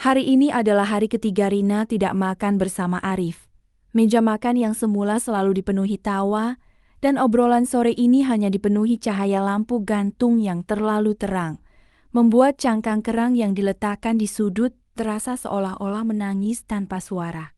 Hari ini adalah hari ketiga Rina tidak makan bersama Arif. Meja makan yang semula selalu dipenuhi tawa, dan obrolan sore ini hanya dipenuhi cahaya lampu gantung yang terlalu terang, membuat cangkang kerang yang diletakkan di sudut terasa seolah-olah menangis tanpa suara.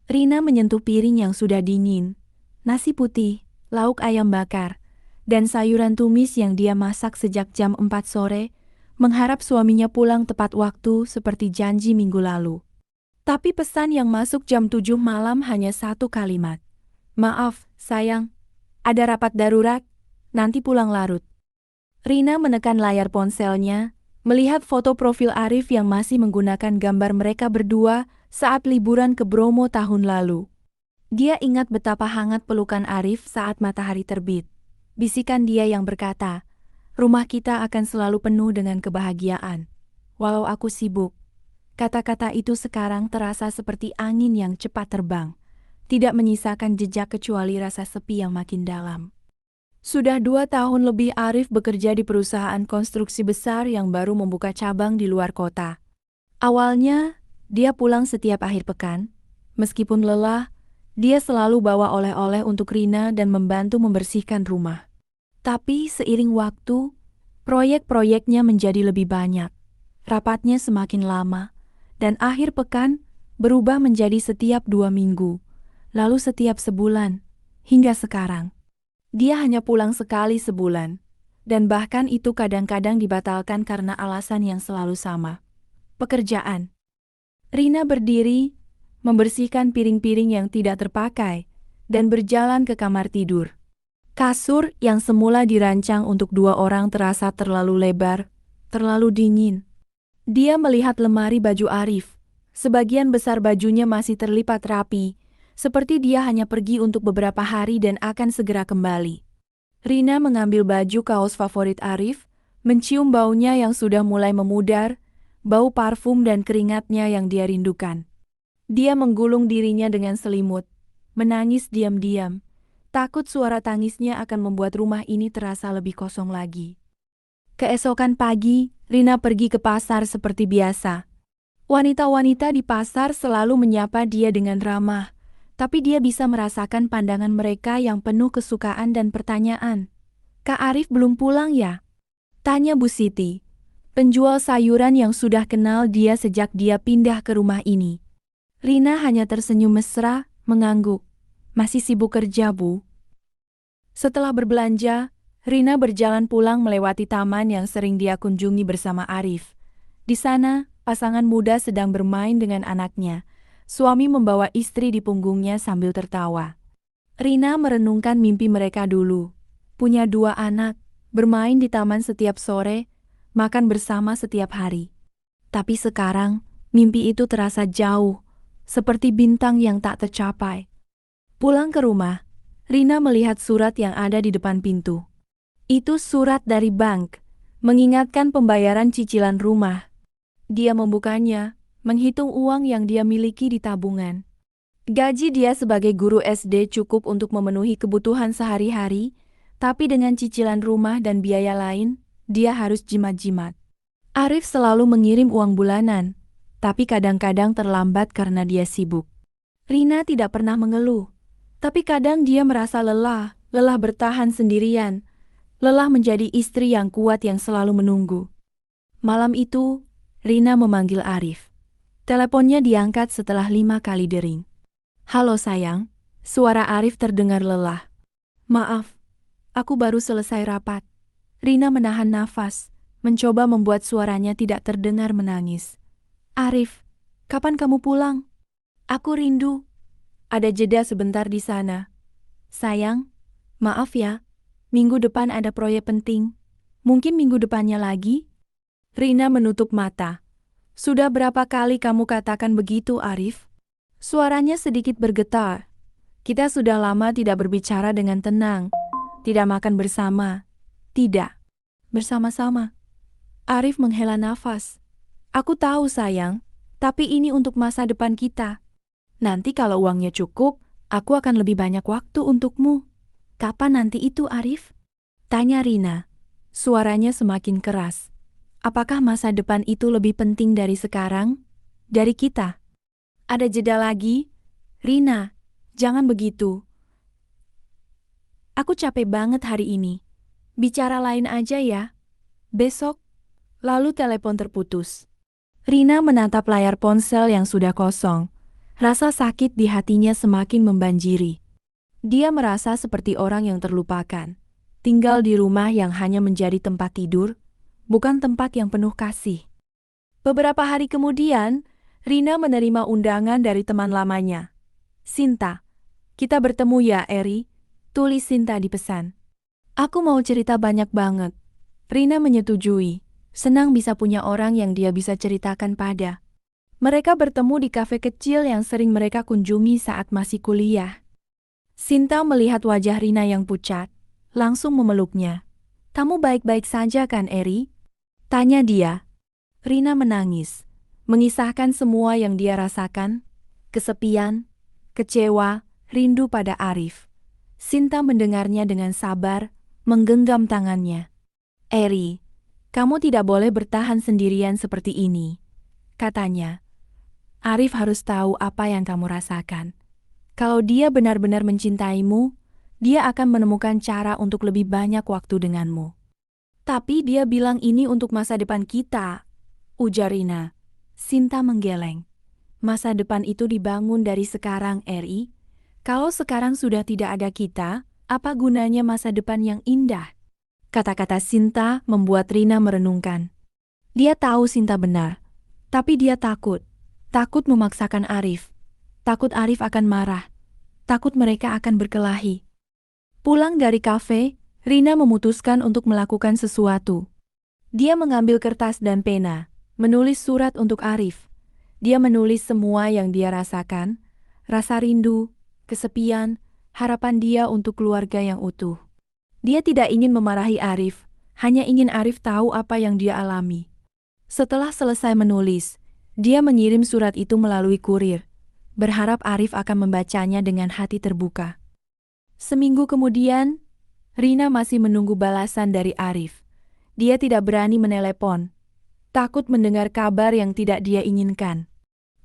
Rina menyentuh piring yang sudah dingin, nasi putih, lauk ayam bakar, dan sayuran tumis yang dia masak sejak jam 4 sore, mengharap suaminya pulang tepat waktu seperti janji minggu lalu. Tapi pesan yang masuk jam 7 malam hanya satu kalimat. "Maaf, sayang. Ada rapat darurat, nanti pulang larut." Rina menekan layar ponselnya, melihat foto profil Arif yang masih menggunakan gambar mereka berdua saat liburan ke Bromo tahun lalu. Dia ingat betapa hangat pelukan Arif saat matahari terbit. Bisikan dia yang berkata, "Rumah kita akan selalu penuh dengan kebahagiaan. Walau aku sibuk." Kata-kata itu sekarang terasa seperti angin yang cepat terbang, tidak menyisakan jejak kecuali rasa sepi yang makin dalam. Sudah 2 tahun lebih Arif bekerja di perusahaan konstruksi besar yang baru membuka cabang di luar kota. Awalnya, dia pulang setiap akhir pekan. Meskipun lelah, dia selalu bawa oleh-oleh untuk Rina dan membantu membersihkan rumah. Tapi seiring waktu, proyek-proyeknya menjadi lebih banyak. Rapatnya semakin lama, dan akhir pekan berubah menjadi setiap 2 minggu, lalu setiap sebulan, hingga sekarang. Dia hanya pulang sekali sebulan, dan bahkan itu kadang-kadang dibatalkan karena alasan yang selalu sama. Pekerjaan. Rina berdiri, membersihkan piring-piring yang tidak terpakai, dan berjalan ke kamar tidur. Kasur yang semula dirancang untuk 2 orang terasa terlalu lebar, terlalu dingin. Dia melihat lemari baju Arif. Sebagian besar bajunya masih terlipat rapi, seperti dia hanya pergi untuk beberapa hari dan akan segera kembali. Rina mengambil baju kaos favorit Arif, mencium baunya yang sudah mulai memudar, bau parfum dan keringatnya yang dia rindukan. Dia menggulung dirinya dengan selimut, menangis diam-diam. Takut suara tangisnya akan membuat rumah ini terasa lebih kosong lagi. Keesokan pagi, Rina pergi ke pasar seperti biasa. Wanita-wanita di pasar selalu menyapa dia dengan ramah, tapi dia bisa merasakan pandangan mereka yang penuh kesukaan dan pertanyaan. "Kak Arif belum pulang ya?" tanya Bu Siti, penjual sayuran yang sudah kenal dia sejak dia pindah ke rumah ini. Rina hanya tersenyum mesra, mengangguk. "Masih sibuk kerja, Bu." Setelah berbelanja, Rina berjalan pulang melewati taman yang sering dia kunjungi bersama Arif. Di sana, pasangan muda sedang bermain dengan anaknya. Suami membawa istri di punggungnya sambil tertawa. Rina merenungkan mimpi mereka dulu. Punya 2 anak, bermain di taman setiap sore, makan bersama setiap hari. Tapi sekarang, mimpi itu terasa jauh, seperti bintang yang tak tercapai. Pulang ke rumah, Rina melihat surat yang ada di depan pintu. Itu surat dari bank, mengingatkan pembayaran cicilan rumah. Dia membukanya, menghitung uang yang dia miliki di tabungan. Gaji dia sebagai guru SD cukup untuk memenuhi kebutuhan sehari-hari, tapi dengan cicilan rumah dan biaya lain, dia harus jimat-jimat. Arif selalu mengirim uang bulanan, tapi kadang-kadang terlambat karena dia sibuk. Rina tidak pernah mengeluh. Tapi kadang dia merasa lelah bertahan sendirian, lelah menjadi istri yang kuat yang selalu menunggu. Malam itu, Rina memanggil Arif. Teleponnya diangkat setelah 5 kali dering. "Halo sayang," suara Arif terdengar lelah. "Maaf, aku baru selesai rapat." Rina menahan nafas, mencoba membuat suaranya tidak terdengar menangis. "Arif, kapan kamu pulang? Aku rindu." "Ada jeda sebentar di sana." "Sayang, maaf ya, minggu depan ada proyek penting. Mungkin minggu depannya lagi?" Rina menutup mata. "Sudah berapa kali kamu katakan begitu, Arif?" Suaranya sedikit bergetar. "Kita sudah lama tidak berbicara dengan tenang, tidak makan bersama, tidak bersama-sama." Arif menghela nafas. "Aku tahu sayang, tapi ini untuk masa depan kita. Nanti kalau uangnya cukup, aku akan lebih banyak waktu untukmu." "Kapan nanti itu, Arif?" tanya Rina. Suaranya semakin keras. "Apakah masa depan itu lebih penting dari sekarang?" dari kita. Ada jeda lagi? Rina, jangan begitu. Aku capek banget hari ini. Bicara lain aja ya. Besok. Lalu telepon terputus. Rina menatap layar ponsel yang sudah kosong. Rasa sakit di hatinya semakin membanjiri. Dia merasa seperti orang yang terlupakan. Tinggal di rumah yang hanya menjadi tempat tidur, bukan tempat yang penuh kasih. Beberapa hari kemudian, Rina menerima undangan dari teman lamanya. Sinta, kita bertemu ya, Eri, tulis Sinta di pesan. Aku mau cerita banyak banget. Rina menyetujui, senang bisa punya orang yang dia bisa ceritakan pada. Mereka bertemu di kafe kecil yang sering mereka kunjungi saat masih kuliah. Sinta melihat wajah Rina yang pucat, langsung memeluknya. Kamu baik-baik saja kan, Eri? Tanya dia. Rina menangis, mengisahkan semua yang dia rasakan, kesepian, kecewa, rindu pada Arif. Sinta mendengarnya dengan sabar, menggenggam tangannya. Eri, kamu tidak boleh bertahan sendirian seperti ini, katanya. Arif harus tahu apa yang kamu rasakan. Kalau dia benar-benar mencintaimu, dia akan menemukan cara untuk lebih banyak waktu denganmu. Tapi dia bilang ini untuk masa depan kita, ujar Rina. Sinta menggeleng. Masa depan itu dibangun dari sekarang, Eri. Kalau sekarang sudah tidak ada kita, apa gunanya masa depan yang indah? Kata-kata Sinta membuat Rina merenungkan. Dia tahu Sinta benar, tapi dia takut. Takut memaksakan Arif. Takut Arif akan marah. Takut mereka akan berkelahi. Pulang dari kafe, Rina memutuskan untuk melakukan sesuatu. Dia mengambil kertas dan pena, menulis surat untuk Arif. Dia menulis semua yang dia rasakan, rasa rindu, kesepian, harapan dia untuk keluarga yang utuh. Dia tidak ingin memarahi Arif, hanya ingin Arif tahu apa yang dia alami. Setelah selesai menulis, dia mengirim surat itu melalui kurir, berharap Arif akan membacanya dengan hati terbuka. Seminggu kemudian, Rina masih menunggu balasan dari Arif. Dia tidak berani menelepon, takut mendengar kabar yang tidak dia inginkan.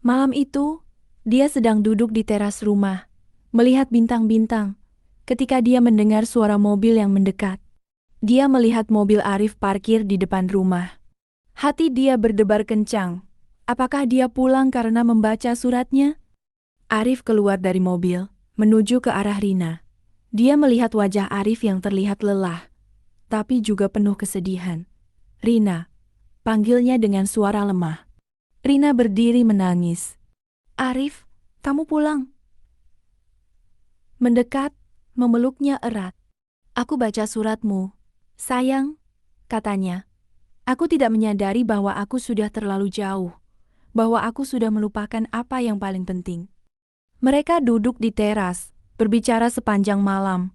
Malam itu, dia sedang duduk di teras rumah, melihat bintang-bintang, ketika dia mendengar suara mobil yang mendekat. Dia melihat mobil Arif parkir di depan rumah. Hati dia berdebar kencang. Apakah dia pulang karena membaca suratnya? Arif keluar dari mobil, menuju ke arah Rina. Dia melihat wajah Arif yang terlihat lelah, tapi juga penuh kesedihan. Rina, panggilnya dengan suara lemah. Rina berdiri menangis. Arif, kamu pulang. Mendekat, memeluknya erat. Aku baca suratmu. Sayang, katanya. Aku tidak menyadari bahwa aku sudah terlalu jauh. Bahwa aku sudah melupakan apa yang paling penting. Mereka duduk di teras, berbicara sepanjang malam.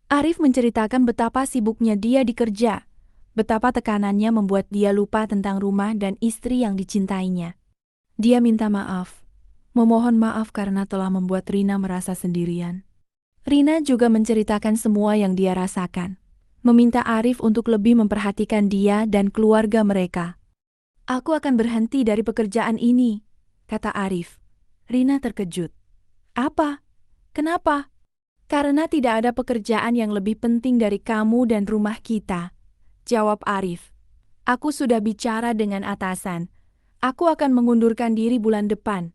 Arif menceritakan betapa sibuknya dia di kerja, betapa tekanannya membuat dia lupa tentang rumah dan istri yang dicintainya. Dia minta maaf, memohon maaf karena telah membuat Rina merasa sendirian. Rina juga menceritakan semua yang dia rasakan, meminta Arif untuk lebih memperhatikan dia dan keluarga mereka. Aku akan berhenti dari pekerjaan ini, kata Arif. Rina terkejut. Apa? Kenapa? Karena tidak ada pekerjaan yang lebih penting dari kamu dan rumah kita, jawab Arif. Aku sudah bicara dengan atasan. Aku akan mengundurkan diri bulan depan.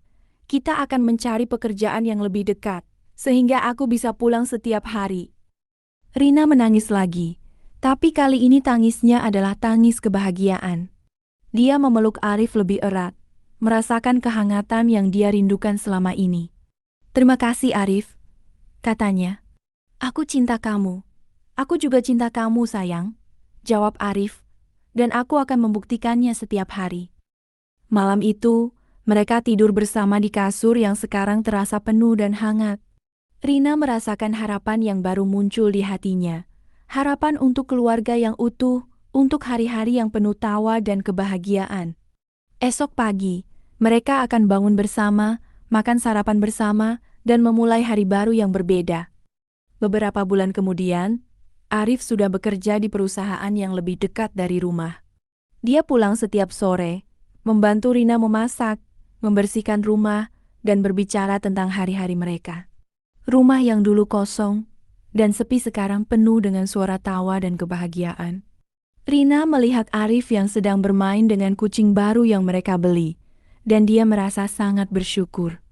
Kita akan mencari pekerjaan yang lebih dekat, sehingga aku bisa pulang setiap hari. Rina menangis lagi, tapi kali ini tangisnya adalah tangis kebahagiaan. Dia memeluk Arif lebih erat, merasakan kehangatan yang dia rindukan selama ini. Terima kasih Arif, katanya. Aku cinta kamu. Aku juga cinta kamu sayang, jawab Arif, dan aku akan membuktikannya setiap hari. Malam itu, mereka tidur bersama di kasur yang sekarang terasa penuh dan hangat. Rina merasakan harapan yang baru muncul di hatinya. Harapan untuk keluarga yang utuh, untuk hari-hari yang penuh tawa dan kebahagiaan. Esok pagi, mereka akan bangun bersama, makan sarapan bersama, dan memulai hari baru yang berbeda. Beberapa bulan kemudian, Arif sudah bekerja di perusahaan yang lebih dekat dari rumah. Dia pulang setiap sore, membantu Rina memasak, membersihkan rumah, dan berbicara tentang hari-hari mereka. Rumah yang dulu kosong dan sepi sekarang penuh dengan suara tawa dan kebahagiaan. Rina melihat Arif yang sedang bermain dengan kucing baru yang mereka beli, dan dia merasa sangat bersyukur.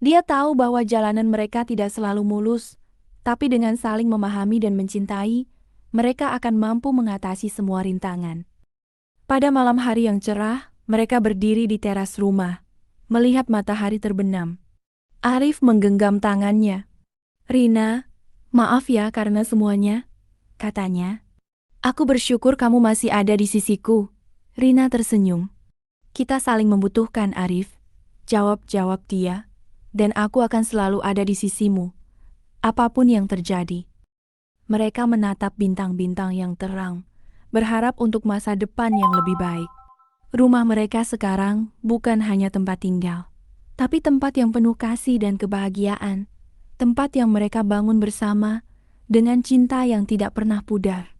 Dia tahu bahwa jalanan mereka tidak selalu mulus, tapi dengan saling memahami dan mencintai, mereka akan mampu mengatasi semua rintangan. Pada malam hari yang cerah, mereka berdiri di teras rumah, melihat matahari terbenam. Arif menggenggam tangannya. "Rina, maaf ya karena semuanya," katanya. "Aku bersyukur kamu masih ada di sisiku." Rina tersenyum. "Kita saling membutuhkan, Arif," jawab dia. "Dan aku akan selalu ada di sisimu, apapun yang terjadi." Mereka menatap bintang-bintang yang terang, berharap untuk masa depan yang lebih baik. Rumah mereka sekarang bukan hanya tempat tinggal, tapi tempat yang penuh kasih dan kebahagiaan. Tempat yang mereka bangun bersama dengan cinta yang tidak pernah pudar.